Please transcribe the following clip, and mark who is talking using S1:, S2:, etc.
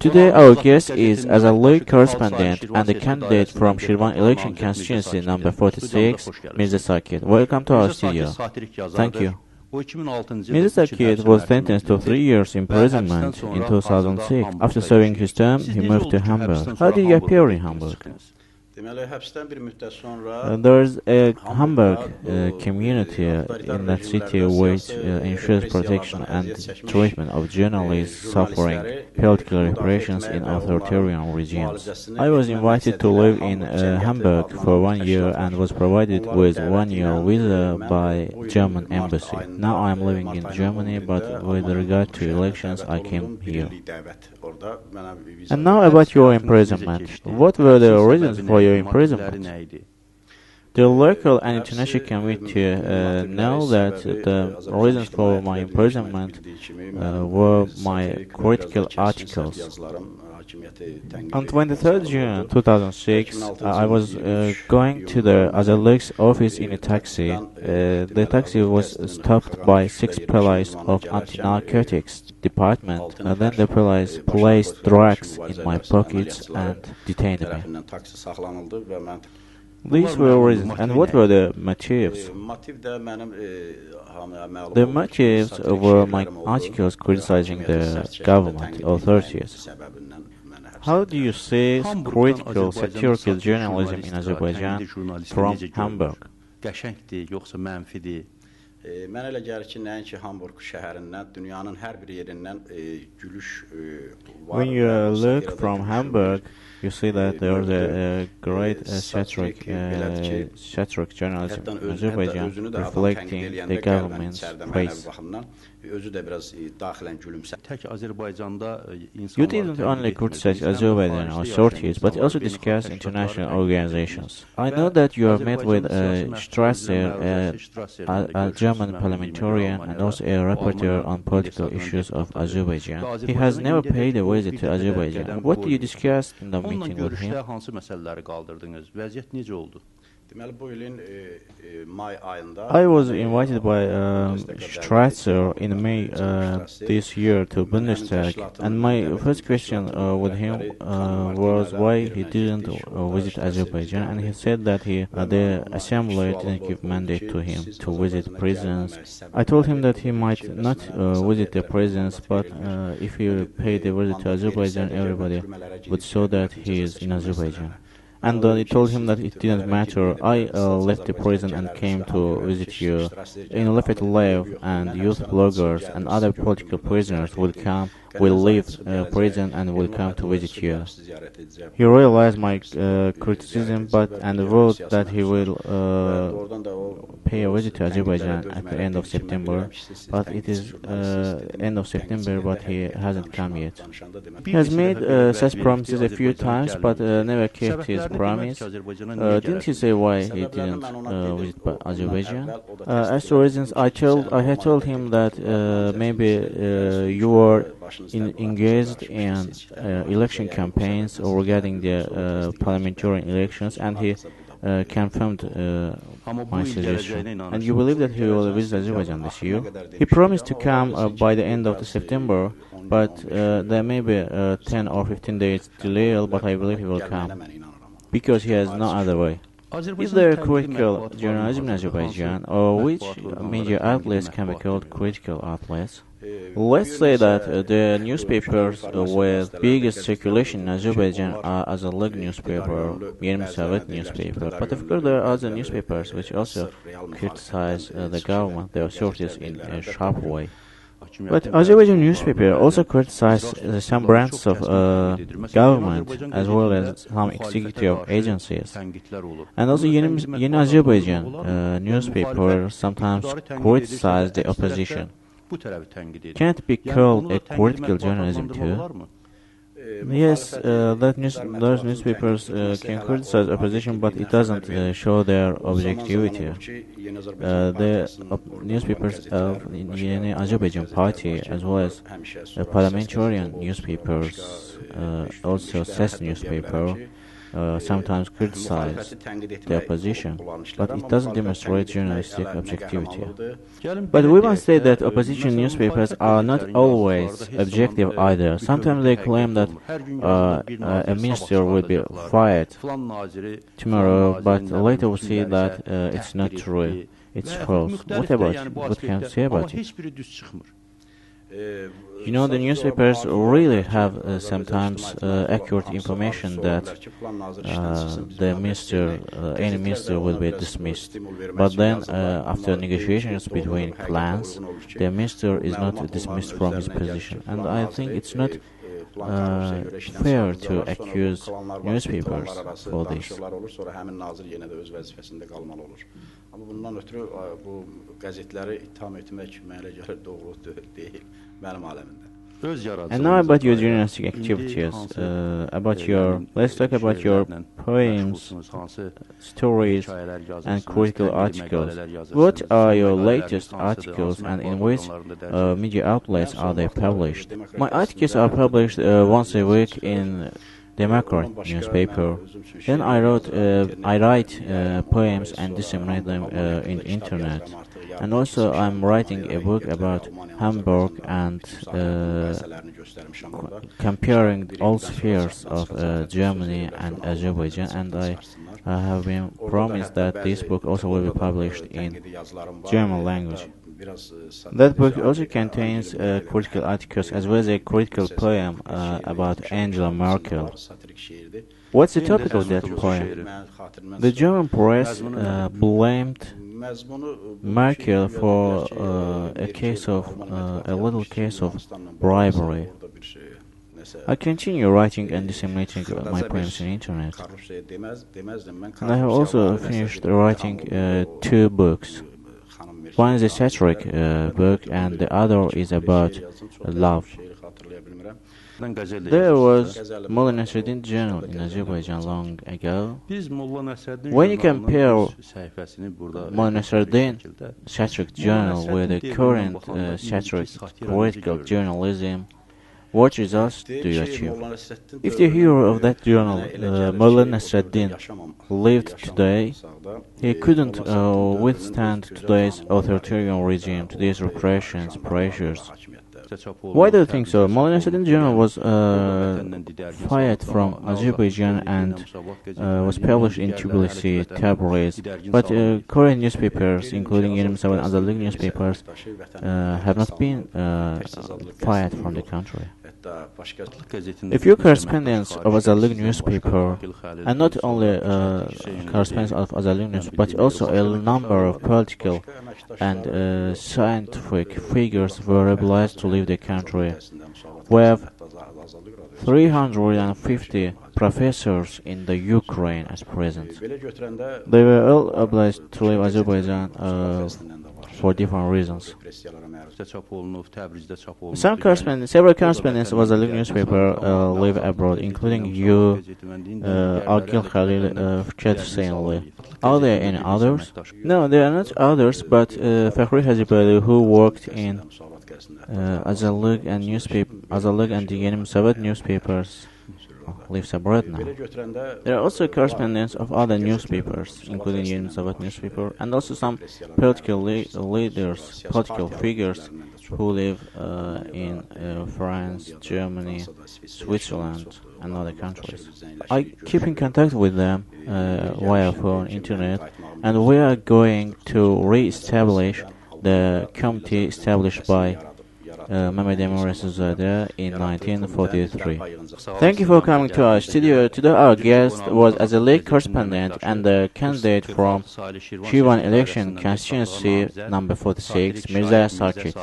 S1: Today our guest is Azerbaycan correspondent and a candidate from Shirvan election constituency number 46, Mirza Sakit. Welcome to our studio. Thank you. Mirza Sakit was sentenced to 3 years imprisonment in 2006. After serving his term, he moved to Hamburg. How did you appear in Hamburg? There is a Hamburg community in that city which ensures protection and treatment of journalists suffering political repressions in authoritarian regimes. I was invited to live in Hamburg for 1 year and was provided with 1 year visa by German embassy. Now I am living in Germany, but with regard to elections I came here. And now about your imprisonment. What were the reasons for your imprisonment? The local and international community know that the reasons for my imprisonment were my critical articles. On 23rd June 2006, I was going to the Azerbaycan's office in a taxi. The taxi was stopped by 6 police of anti-narcotics department, and then the police placed drugs in my pockets and detained me. These were reasons. And what were the motives? The motives were my articles criticizing the government authorities. How do you see critical satirical journalism in Azerbaijan from Hamburg? When you look from Hamburg, you see that there is a great satiric journalism in Azerbaijan reflecting the government's praise. You didn't only criticize Azerbaijan authorities, but also discuss international organizations. I know that you have met with Strasser, a German parliamentarian and also a rapporteur on political issues of Azerbaijan. He has never paid a visit to Azerbaijan. What did you discuss in the meeting with him? I was invited by Strasser in May this year to Bundestag, and my first question with him was why he didn't visit Azerbaijan, and he said that the assembly didn't give mandate to him to visit prisons. I told him that he might not visit the prisons, but if he paid a visit to Azerbaijan, everybody would saw that he is in Azerbaijan. And I told him that it didn't matter. I left the prison and came to visit you. In Lefet Live and youth bloggers and other political prisoners will leave prison and will come to visit you. He realized my criticism and wrote that he will pay a visit to Azerbaijan at the end of September. But it is end of September, but he hasn't come yet. He has made such promises a few times, but never kept his promise. Didn't he say why he didn't visit Azerbaijan? As to reasons, I had told him that maybe you were engaged in election campaigns regarding the parliamentary elections, and he confirmed my suggestion. And you believe that he will visit Azerbaijan this year? He promised to come by the end of September, but there may be 10 or 15 days delay, but I believe he will come, because he has no other way. Is there critical journalism in Azerbaijan, or which media outlets can be called critical outlets? Let's say that the newspapers with biggest circulation in Azerbaijan are Azerbaycan newspaper, Mirza Sakit newspaper, but of course there are other newspapers which also criticize the government, the authorities in a sharp way. But Azerbaijan newspaper also criticize some branches of government as well as some executive agencies. And also in Azerbaijan newspaper sometimes criticize the opposition. Can it be called a critical journalism too? Yes, those newspapers can criticize opposition, but it doesn't show their objectivity. The newspapers of the Azerbaijan party, as well as parliamentarian newspapers, also SES newspaper, sometimes criticize the opposition, but it doesn't demonstrate journalistic objectivity. But we must say that opposition newspapers are not always objective either. Sometimes they claim that a minister will be fired tomorrow, but later we see that it's not true. It's false. What about it? What can you say about it? You know, the newspapers really have sometimes accurate information that the minister, any minister will be dismissed. But then, after negotiations between clans, the minister is not dismissed from his position. And I think it's not fair to accuse newspapers for this.
S2: Amma bundan ötürü bu qəzetləri ittiham etmək mənə görə doğru deyil mənim aləmimdə.
S1: And now about your journalistic activities, let's talk about your poems, stories, and critical articles. What are your latest articles, and in which media outlets are they published? My articles are published once a week in Democrat newspaper. Then I write poems and disseminate them in internet. And also I'm writing a book about Hamburg and comparing all spheres of Germany and Azerbaijan, and I have been promised that this book also will be published in German language. That book also contains critical articles as well as a critical poem about Angela Merkel. What's the topic of that poem? The German press blamed Merkel for a little case of bribery. I continue writing and disseminating my poems on the internet. And I have also finished writing 2 books. One is a satiric book, and the other is about love. There was Mullah Nasreddin journal in Azerbaijan long ago. When you compare Mullah Nasreddin satiric journal with the current satiric political journalism, what results do you achieve? If the hero of that journal, Mullah Nasreddin, lived today, he couldn't withstand today's authoritarian regime, today's repressions, pressures. Why do you think so? Mullah Nasreddin journal was fired from Azerbaijan and was published in Tbilisi, Tabriz, but Korean newspapers, including Yeni Mirza and other newspapers, have not been fired from the country. A few correspondents of Azerlig newspaper, and not only correspondents of Azerlig newspaper, but also a number of political and scientific figures were obliged to leave the country. We have 350 professors in the Ukraine at present. They were all obliged to leave Azerbaijan for different reasons. Several correspondents of the newspaper live abroad, including you, Agil Khalil, Fikret Hüseyinli. Are there any others? No, there are not others, but Fakhri Hazibali, who worked in Azerlig and the Yeni Mirza newspapers, lives abroad now. There are also correspondents of other newspapers, including Yeni Mirza newspaper, and also some political leaders, political figures who live in France, Germany, Switzerland, and other countries. I keep in contact with them via phone, internet, and we are going to re-establish the committee established by Mehmet Emir Resulzadeh in 1943. Thank you for coming to our studio. Today our guest was as a league correspondent and the candidate from Şirvan election constituency number 46, Mirza Sakit.